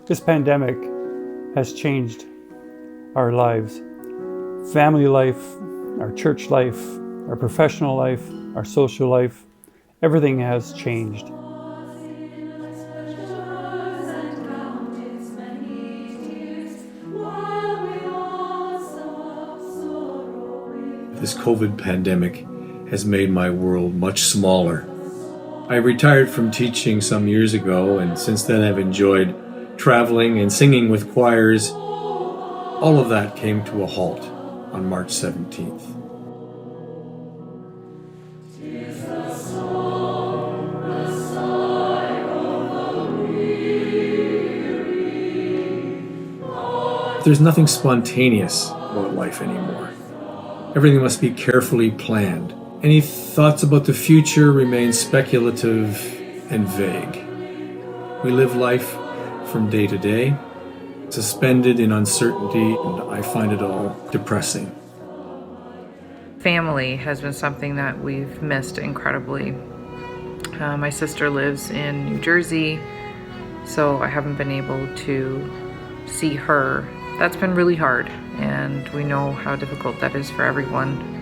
This pandemic has changed our lives. Family life, our church life, our professional life, our social life, everything has changed. This COVID pandemic has made my world much smaller. I retired from teaching some years ago, and since then I've enjoyed traveling and singing with choirs. All of that came to a halt on March 17th. There's nothing spontaneous about life anymore. Everything must be carefully planned. Any thoughts about the future remain speculative and vague. We live life from day to day, suspended in uncertainty, and I find it all depressing. Family has been something that we've missed incredibly. My sister lives in New Jersey, so I haven't been able to see her. That's been really hard, and we know how difficult that is for everyone.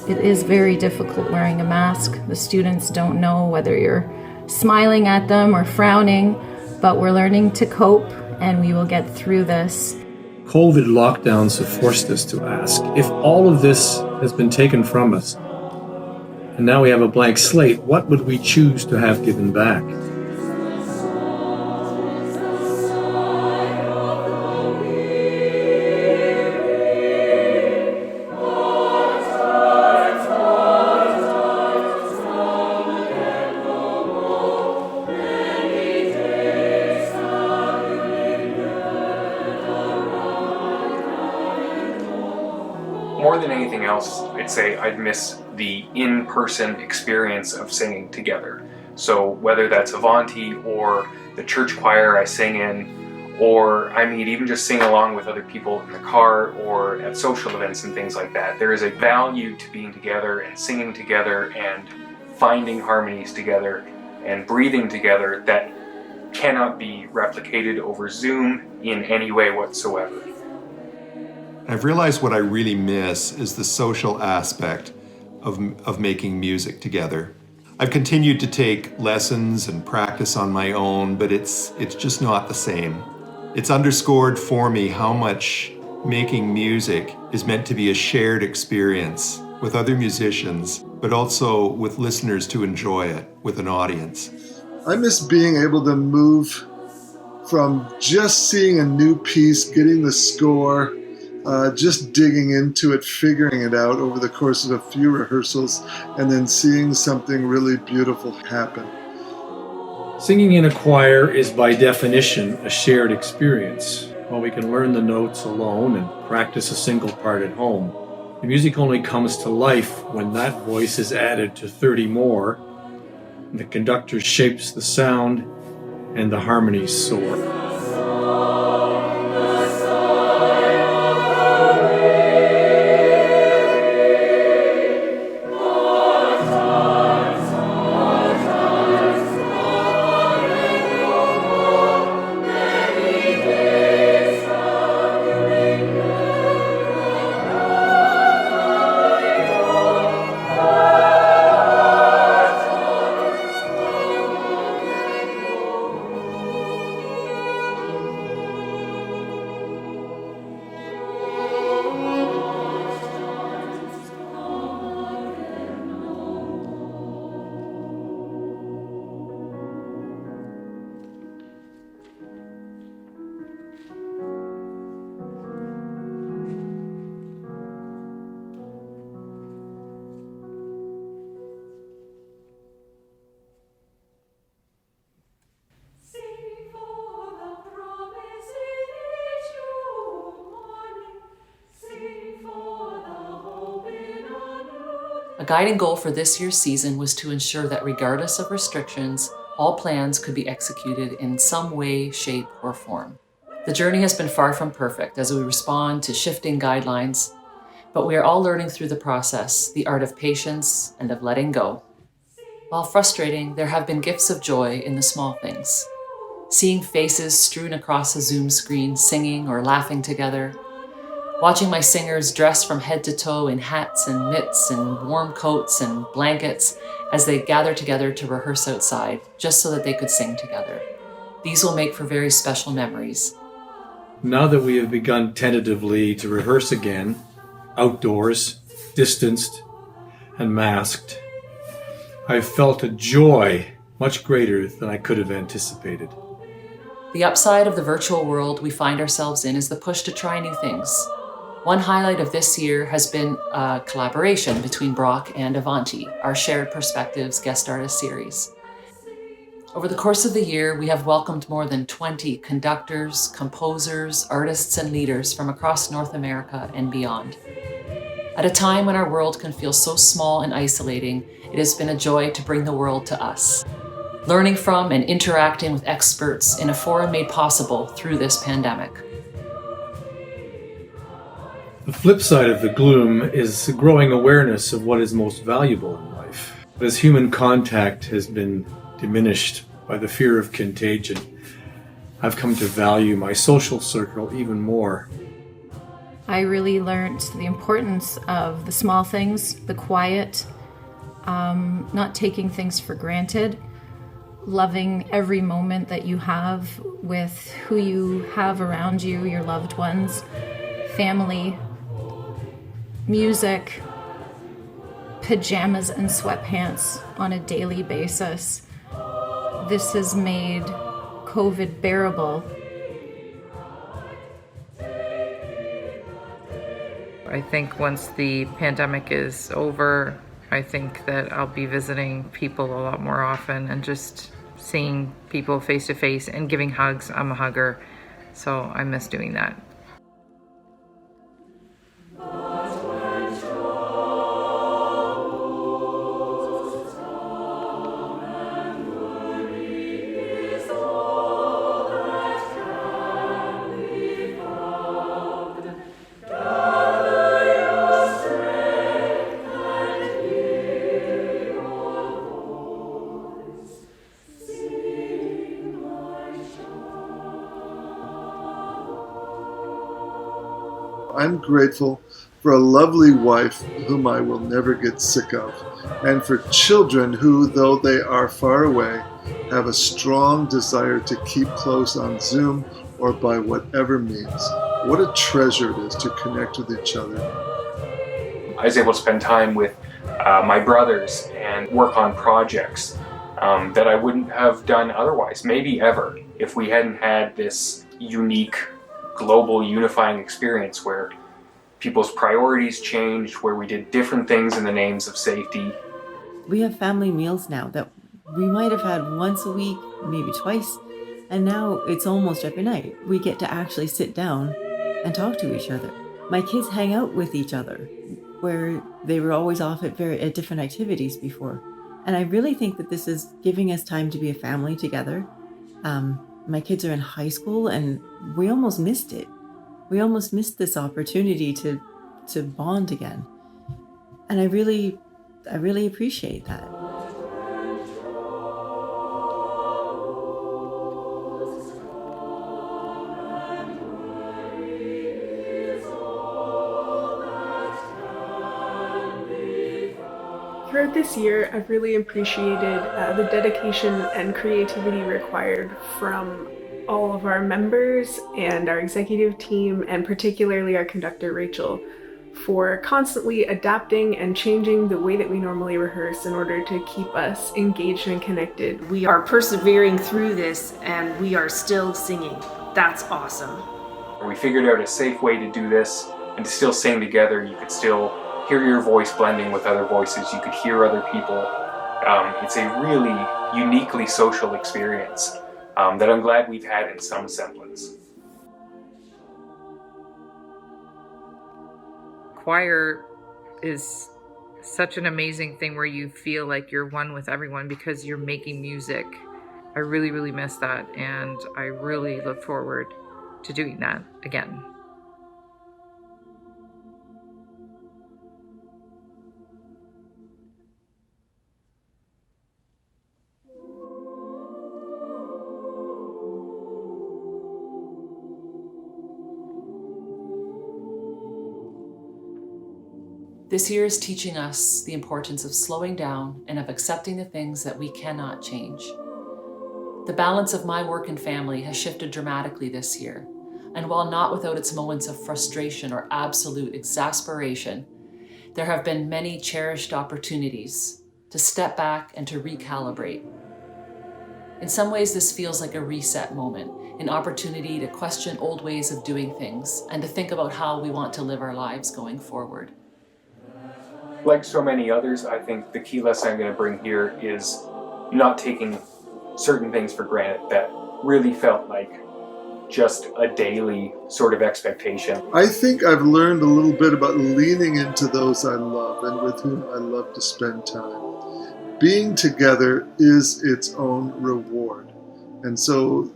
It is very difficult wearing a mask. The students don't know whether you're smiling at them or frowning, but we're learning to cope, and we will get through this. COVID lockdowns have forced us to ask, if all of this has been taken from us, and now we have a blank slate, what would we choose to have given back? More than anything else, I'd say I'd miss the in-person experience of singing together. So whether that's Avanti or the church choir I sing in, or I mean even just sing along with other people in the car or at social events and things like that. There is a value to being together and singing together and finding harmonies together and breathing together that cannot be replicated over Zoom in any way whatsoever. I've realized what I really miss is the social aspect of making music together. I've continued to take lessons and practice on my own, but it's just not the same. It's underscored for me how much making music is meant to be a shared experience with other musicians, but also with listeners to enjoy it with an audience. I miss being able to move from just seeing a new piece, getting the score, just digging into it, figuring it out over the course of a few rehearsals, and then seeing something really beautiful happen. Singing in a choir is by definition a shared experience. While we can learn the notes alone and practice a single part at home, the music only comes to life when that voice is added to 30 more, and the conductor shapes the sound and the harmonies soar. A guiding goal for this year's season was to ensure that regardless of restrictions, all plans could be executed in some way, shape, or form. The journey has been far from perfect as we respond to shifting guidelines, but we are all learning through the process the art of patience and of letting go. While frustrating, there have been gifts of joy in the small things. Seeing faces strewn across a Zoom screen singing or laughing together, watching my singers dressed from head to toe in hats and mitts and warm coats and blankets as they gather together to rehearse outside, just so that they could sing together. These will make for very special memories. Now that we have begun tentatively to rehearse again, outdoors, distanced, and masked, I've felt a joy much greater than I could have anticipated. The upside of the virtual world we find ourselves in is the push to try new things. One highlight of this year has been a collaboration between Brock and Avanti, our Shared Perspectives guest artist series. Over the course of the year, we have welcomed more than 20 conductors, composers, artists, and leaders from across North America and beyond. At a time when our world can feel so small and isolating, it has been a joy to bring the world to us, learning from and interacting with experts in a forum made possible through this pandemic. The flip side of the gloom is the growing awareness of what is most valuable in life. As human contact has been diminished by the fear of contagion, I've come to value my social circle even more. I really learned the importance of the small things, the quiet, not taking things for granted, loving every moment that you have with who you have around you, your loved ones, family, music, pajamas and sweatpants on a daily basis. This has made COVID bearable. I think once the pandemic is over, I think that I'll be visiting people a lot more often and just seeing people face to face and giving hugs. I'm a hugger, so I miss doing that. I'm grateful for a lovely wife whom I will never get sick of, and for children who, though they are far away, have a strong desire to keep close on Zoom or by whatever means. What a treasure it is to connect with each other. I was able to spend time with my brothers and work on projects that I wouldn't have done otherwise, maybe ever, if we hadn't had this unique global unifying experience where people's priorities changed, where we did different things in the names of safety. We have family meals now that we might have had once a week, maybe twice, and now it's almost every night. We get to actually sit down and talk to each other. My kids hang out with each other, where they were always off at different activities before. And I really think that this is giving us time to be a family together. My kids are in high school and we almost missed it. We almost missed this opportunity to bond again. And I really appreciate that. Throughout this year, I've really appreciated the dedication and creativity required from all of our members and our executive team, and particularly our conductor, Rachel, for constantly adapting and changing the way that we normally rehearse in order to keep us engaged and connected. We are persevering through this and we are still singing. That's awesome. We figured out a safe way to do this and to still sing together. You could still hear your voice blending with other voices. You could hear other people. It's a really uniquely social experience that I'm glad we've had in some semblance. Choir is such an amazing thing where you feel like you're one with everyone because you're making music I really, really miss that, and I really look forward to doing that again. This year is teaching us the importance of slowing down and of accepting the things that we cannot change. The balance of my work and family has shifted dramatically this year, and while not without its moments of frustration or absolute exasperation, there have been many cherished opportunities to step back and to recalibrate. In some ways, this feels like a reset moment, an opportunity to question old ways of doing things and to think about how we want to live our lives going forward. Like so many others, I think the key lesson I'm going to bring here is not taking certain things for granted that really felt like just a daily sort of expectation. I think I've learned a little bit about leaning into those I love and with whom I love to spend time. Being together is its own reward. And so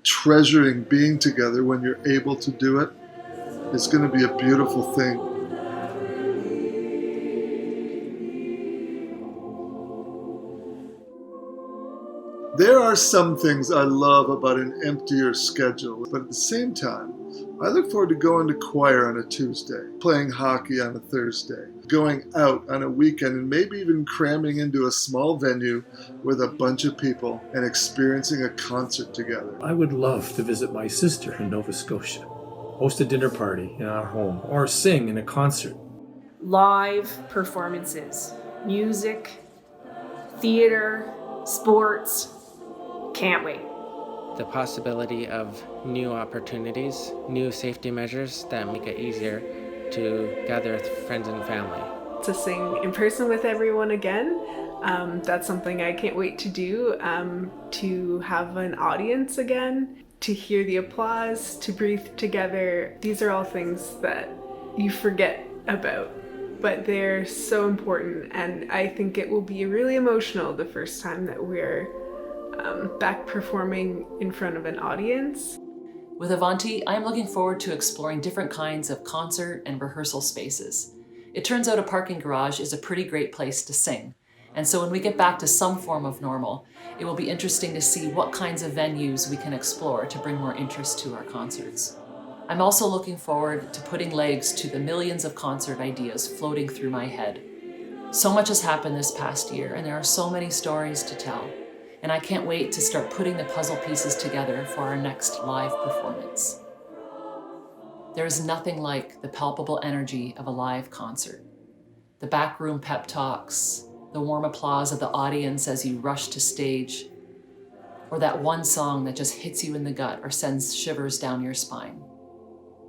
treasuring being together when you're able to do it is going to be a beautiful thing. There are some things I love about an emptier schedule, but at the same time, I look forward to going to choir on a Tuesday, playing hockey on a Thursday, going out on a weekend, and maybe even cramming into a small venue with a bunch of people and experiencing a concert together. I would love to visit my sister in Nova Scotia, host a dinner party in our home, or sing in a concert. Live performances, music, theater, sports. Can't wait. The possibility of new opportunities, new safety measures that make it easier to gather with friends and family. To sing in person with everyone again, that's something I can't wait to do, to have an audience again, to hear the applause, to breathe together. These are all things that you forget about, but they're so important, and I think it will be really emotional the first time that we're back performing in front of an audience. With Avanti, I am looking forward to exploring different kinds of concert and rehearsal spaces. It turns out a parking garage is a pretty great place to sing, and so when we get back to some form of normal, it will be interesting to see what kinds of venues we can explore to bring more interest to our concerts. I'm also looking forward to putting legs to the millions of concert ideas floating through my head. So much has happened this past year, and there are so many stories to tell. And I can't wait to start putting the puzzle pieces together for our next live performance. There is nothing like the palpable energy of a live concert. The backroom pep talks, the warm applause of the audience as you rush to stage, or that one song that just hits you in the gut or sends shivers down your spine.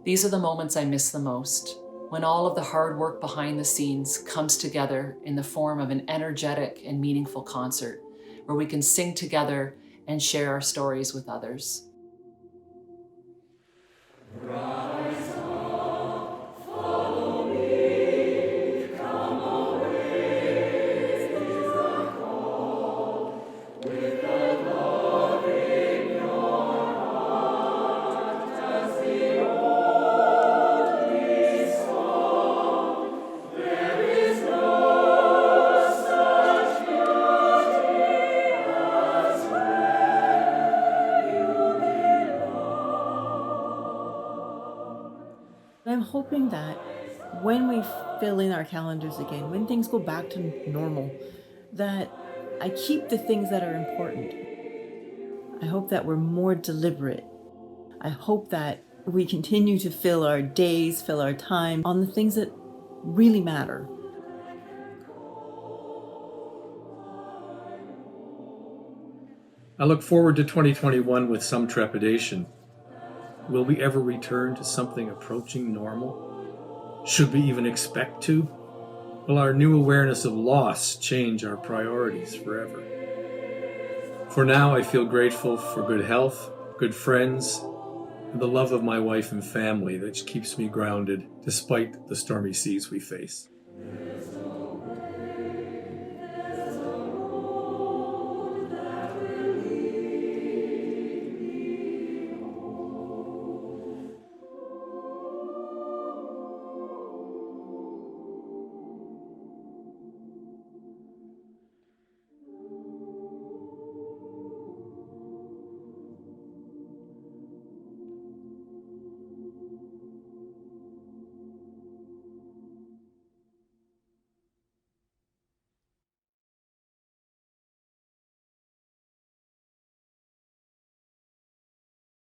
These are the moments I miss the most, when all of the hard work behind the scenes comes together in the form of an energetic and meaningful concert, where we can sing together and share our stories with others. I'm hoping that when we fill in our calendars again, when things go back to normal, that I keep the things that are important. I hope that we're more deliberate. I hope that we continue to fill our days, fill our time on the things that really matter. I look forward to 2021 with some trepidation. Will we ever return to something approaching normal? Should we even expect to? Will our new awareness of loss change our priorities forever? For now, I feel grateful for good health, good friends, and the love of my wife and family that keeps me grounded despite the stormy seas we face.